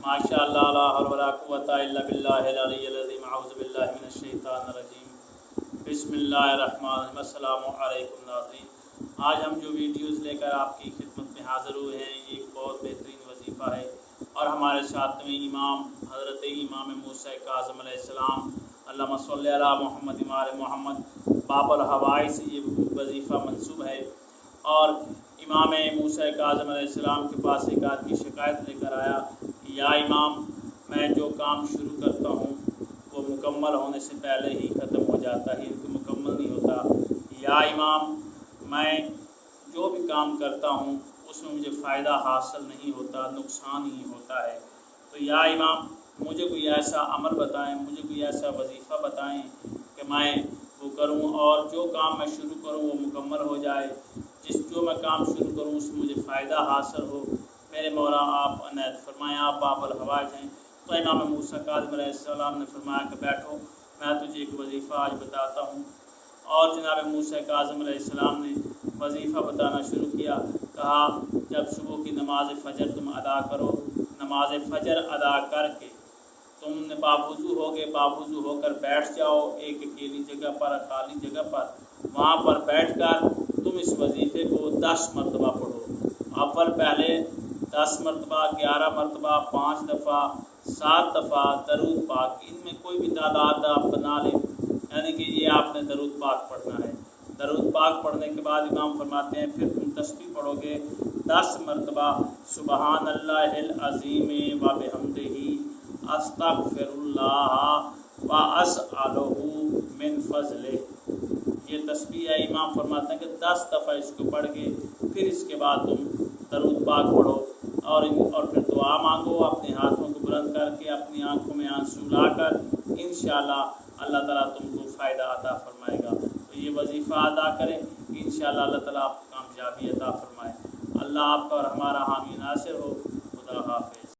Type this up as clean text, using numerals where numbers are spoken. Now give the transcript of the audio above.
माशाअल्लाह ला हौला वला कुव्वता इल्ला बिल्लाहिल अलिय्यिल अज़ीम। अऊज़ु बिल्लाहि मिनश शैतानिर रजीम। बिस्मिल्लाहिर्रहमानिर्रहीम। अस्सलामु अलैकुम नाज़रीन, आज हम जो वीडियोज़ लेकर आपकी खिदमत में हाज़िर हुए हैं, ये एक बहुत बेहतरीन वजीफ़ा है और हमारे साथ में इमाम हज़रत इमाम मूसा काज़िम अलैहिस्सलाम अल्लाहुम्मा सल्लि अला मुहम्मद व आले मुहम्मद बाबुल हवाई से ये वजीफ़ा मंसूब है। और इमाम मूसा काज़िम अलैहिस्सलाम के पास एक आदमी शिकायत लेकर आया कि या इमाम, मैं जो काम शुरू करता हूँ वो मुकम्मल होने से पहले ही ख़त्म हो जाता है, इनको मुकम्मल नहीं होता। या इमाम, मैं जो भी काम करता हूँ उसमें मुझे फ़ायदा हासिल नहीं होता, नुकसान ही होता है। तो या इमाम, मुझे कोई ऐसा अमल बताएं, मुझे कोई ऐसा वजीफ़ा बताएं कि मैं वो करूं और जो काम मैं शुरू करूं वो मुकम्मल हो जाए, जो मैं काम शुरू करूं उसमें मुझे फ़ायदा हासिल हो। मेरे मौला आप अनायत फरमाएँ, आप बाबुल हवाइज हैं। तो इमाम मूसा काज़िम अलैहिस्सलाम ने फरमाया कि बैठो, मैं तुझे एक वजीफ़ा आज बताता हूँ। और जनाब मूसा काज़िम अलैहिस्सलाम ने वजीफ़ा बताना शुरू किया। कहा, जब सुबह की नमाज फ़जर तुम अदा करो, नमाज फ़जर अदा करके तुमने बावुज़ू हो गए, बावुज़ू होकर बैठ जाओ एक अकेली जगह पर, खाली जगह पर। वहाँ पर बैठकर तुम इस वजीफ़े को 10 मरतबा पढ़ो। अव्वल पहले 10 मरतबा, 11 मरतबा, 5 दफ़ा, 7 दफ़ा दरूद पाक, इनमें कोई भी तादाद आप बना लें, यानी कि ये आपने दरूद पाक पढ़ना है। दरूद पाक पढ़ने के बाद इमाम फरमाते हैं फिर तुम तस्बीह पढ़ोगे 10 मरतबा, सुबहानल्लाहिल अज़ीम व बिहम्दिही अस्तग़फिरुल्लाह व अस्अलुहु मिन फ़ज़लिह। ये तस्बीह है। इमाम फरमाते हैं कि 10 दफ़ा इसको पढ़ के फिर इसके बाद तुम दरूद पाक पढ़ो और फिर दुआ मांगो, अपने हाथों को बुलंद करके, अपनी आँखों में आंसू लाकर। इंशाअल्लाह अल्लाह ताला तुमको फ़ायदा अता फ़रमाएगा। तो ये वजीफ़ा अदा करें, इंशाअल्लाह अल्लाह ताला आपको कामयाबी अता फ़रमाए। अल्लाह आपका और हमारा हामी नासिर हो। खुदा हाफ़िज़।